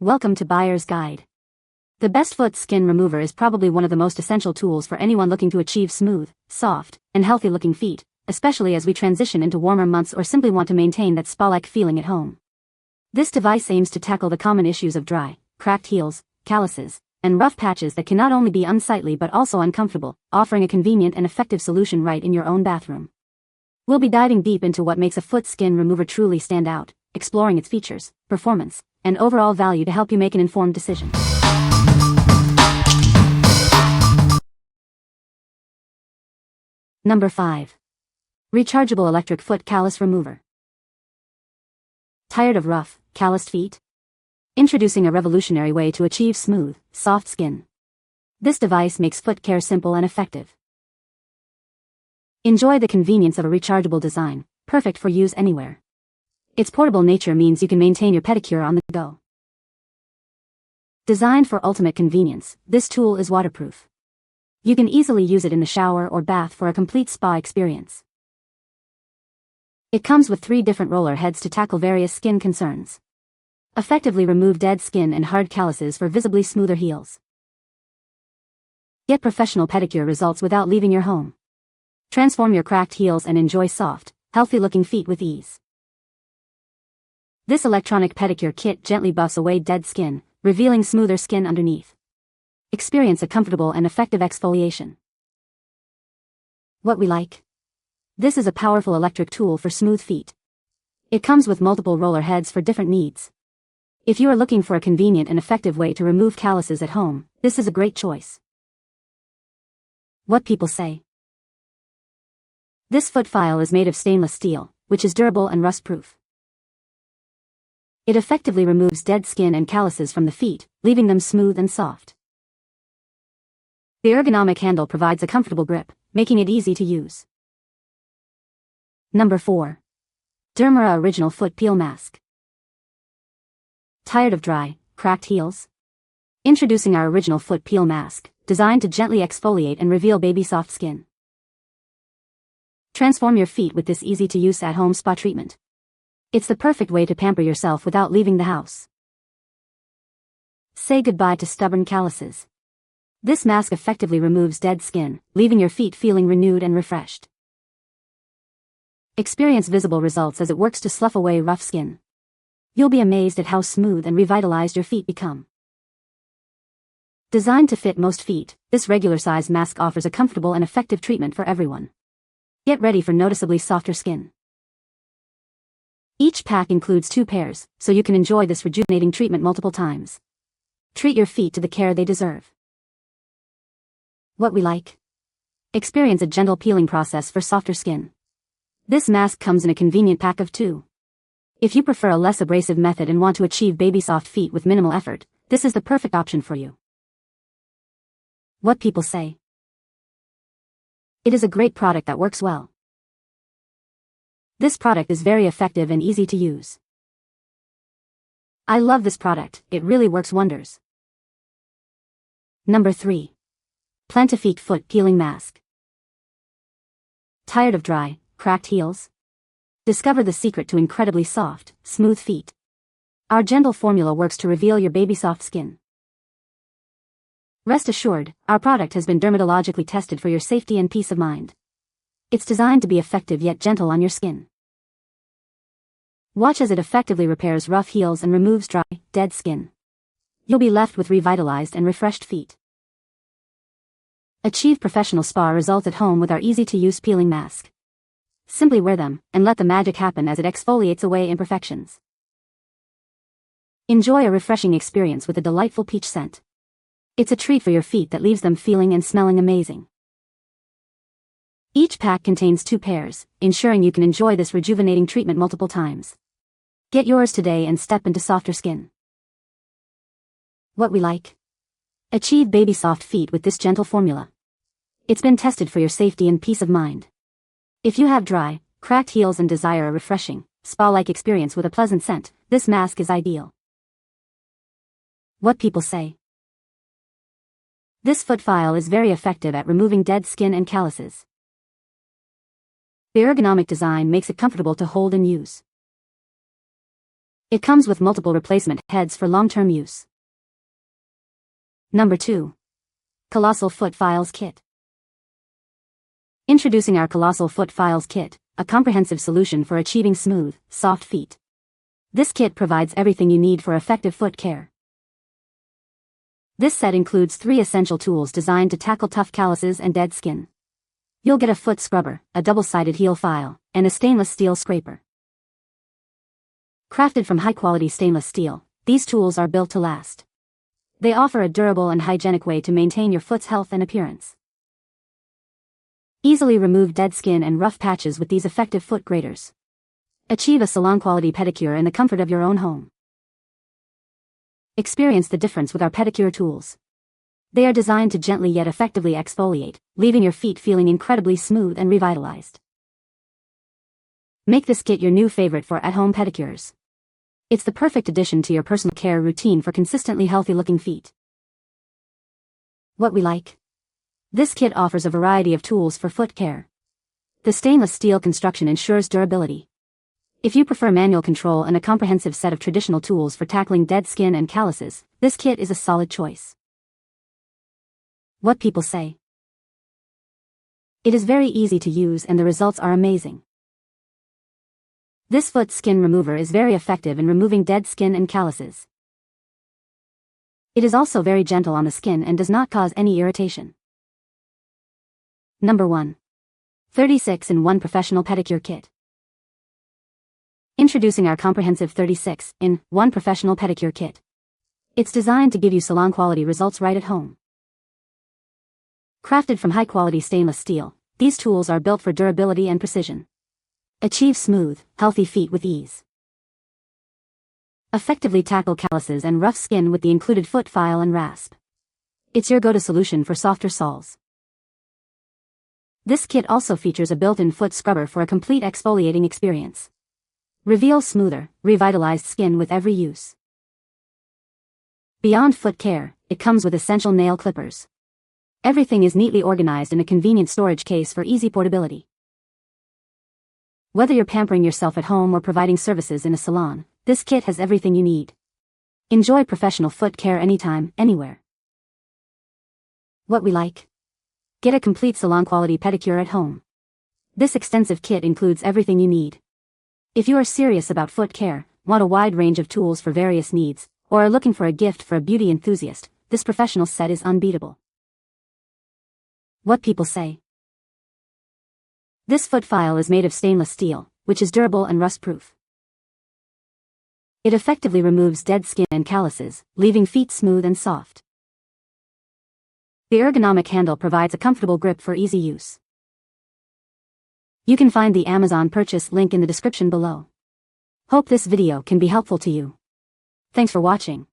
Welcome to Buyer's Guide. The best foot skin remover is probably one of the most essential tools for anyone looking to achieve smooth, soft, and healthy-looking feet, especially as we transition into warmer months or simply want to maintain that spa-like feeling at home. This device aims to tackle the common issues of dry, cracked heels, calluses, and rough patches that can not only be unsightly but also uncomfortable, offering a convenient and effective solution right in your own bathroom. We'll be diving deep into what makes a foot skin remover truly stand out, exploring its features, performance, and overall value to help you make an informed decision. Number 5. Rechargeable Electric Foot Callus Remover. Tired of rough, calloused feet? Introducing a revolutionary way to achieve smooth, soft skin. This device makes foot care simple and effective. Enjoy the convenience of a rechargeable design, perfect for use anywhere. Its portable nature means you can maintain your pedicure on the go. Designed for ultimate convenience, this tool is waterproof. You can easily use it in the shower or bath for a complete spa experience. It comes with 3 different roller heads to tackle various skin concerns. Effectively remove dead skin and hard calluses for visibly smoother heels. Get professional pedicure results without leaving your home. Transform your cracked heels and enjoy soft, healthy-looking feet with ease. This electronic pedicure kit gently buffs away dead skin, revealing smoother skin underneath. Experience a comfortable and effective exfoliation. What we like? This is a powerful electric tool for smooth feet. It comes with multiple roller heads for different needs. If you are looking for a convenient and effective way to remove calluses at home, this is a great choice. What people say. This foot file is made of stainless steel, which is durable and rust-proof. It effectively removes dead skin and calluses from the feet, leaving them smooth and soft. The ergonomic handle provides a comfortable grip, making it easy to use. Number 4. DERMORA Original Foot Peel Mask. Tired of dry, cracked heels? Introducing our Original Foot Peel Mask, designed to gently exfoliate and reveal baby-soft skin. Transform your feet with this easy-to-use at-home spa treatment. It's the perfect way to pamper yourself without leaving the house. Say goodbye to stubborn calluses. This mask effectively removes dead skin, leaving your feet feeling renewed and refreshed. Experience visible results as it works to slough away rough skin. You'll be amazed at how smooth and revitalized your feet become. Designed to fit most feet, this regular-size mask offers a comfortable and effective treatment for everyone. Get ready for noticeably softer skin. Each pack includes 2 pairs, so you can enjoy this rejuvenating treatment multiple times. Treat your feet to the care they deserve. What we like? Experience a gentle peeling process for softer skin. This mask comes in a convenient pack of 2. If you prefer a less abrasive method and want to achieve baby-soft feet with minimal effort, this is the perfect option for you. What people say. It is a great product that works well. This product is very effective and easy to use. I love this product, it really works wonders. Number 3. PLANTIFIQUE Foot Peeling Mask. Tired of dry, cracked heels? Discover the secret to incredibly soft, smooth feet. Our gentle formula works to reveal your baby-soft skin. Rest assured, our product has been dermatologically tested for your safety and peace of mind. It's designed to be effective yet gentle on your skin. Watch as it effectively repairs rough heels and removes dry, dead skin. You'll be left with revitalized and refreshed feet. Achieve professional spa results at home with our easy-to-use peeling mask. Simply wear them, and let the magic happen as it exfoliates away imperfections. Enjoy a refreshing experience with a delightful peach scent. It's a treat for your feet that leaves them feeling and smelling amazing. Each pack contains 2 pairs, ensuring you can enjoy this rejuvenating treatment multiple times. Get yours today and step into softer skin. What we like? Achieve baby-soft feet with this gentle formula. It's been tested for your safety and peace of mind. If you have dry, cracked heels and desire a refreshing, spa-like experience with a pleasant scent, this mask is ideal. What people say. This foot file is very effective at removing dead skin and calluses. The ergonomic design makes it comfortable to hold and use. It comes with multiple replacement heads for long-term use. Number 2. Colossal Foot Files Kit. Introducing our Colossal Foot Files Kit, a comprehensive solution for achieving smooth, soft feet. This kit provides everything you need for effective foot care. This set includes 3 essential tools designed to tackle tough calluses and dead skin. You'll get a foot scrubber, a double-sided heel file, and a stainless steel scraper. Crafted from high-quality stainless steel, these tools are built to last. They offer a durable and hygienic way to maintain your foot's health and appearance. Easily remove dead skin and rough patches with these effective foot graters. Achieve a salon-quality pedicure in the comfort of your own home. Experience the difference with our pedicure tools. They are designed to gently yet effectively exfoliate, leaving your feet feeling incredibly smooth and revitalized. Make this kit your new favorite for at-home pedicures. It's the perfect addition to your personal care routine for consistently healthy-looking feet. What we like? This kit offers a variety of tools for foot care. The stainless steel construction ensures durability. If you prefer manual control and a comprehensive set of traditional tools for tackling dead skin and calluses, this kit is a solid choice. What people say. It is very easy to use and the results are amazing. This foot skin remover is very effective in removing dead skin and calluses. It is also very gentle on the skin and does not cause any irritation. Number 1. 36-in-1 Professional Pedicure Kit. Introducing our comprehensive 36-in-1 Professional Pedicure Kit. It's designed to give you salon-quality results right at home. Crafted from high-quality stainless steel, these tools are built for durability and precision. Achieve smooth, healthy feet with ease. Effectively tackle calluses and rough skin with the included foot file and rasp. It's your go-to solution for softer soles. This kit also features a built-in foot scrubber for a complete exfoliating experience. Reveal smoother, revitalized skin with every use. Beyond foot care, it comes with essential nail clippers. Everything is neatly organized in a convenient storage case for easy portability. Whether you're pampering yourself at home or providing services in a salon, this kit has everything you need. Enjoy professional foot care anytime, anywhere. What we like? Get a complete salon-quality pedicure at home. This extensive kit includes everything you need. If you are serious about foot care, want a wide range of tools for various needs, or are looking for a gift for a beauty enthusiast, this professional set is unbeatable. What people say. This foot file is made of stainless steel, which is durable and rust-proof. It effectively removes dead skin and calluses, leaving feet smooth and soft. The ergonomic handle provides a comfortable grip for easy use. You can find the Amazon purchase link in the description below. Hope this video can be helpful to you. Thanks for watching.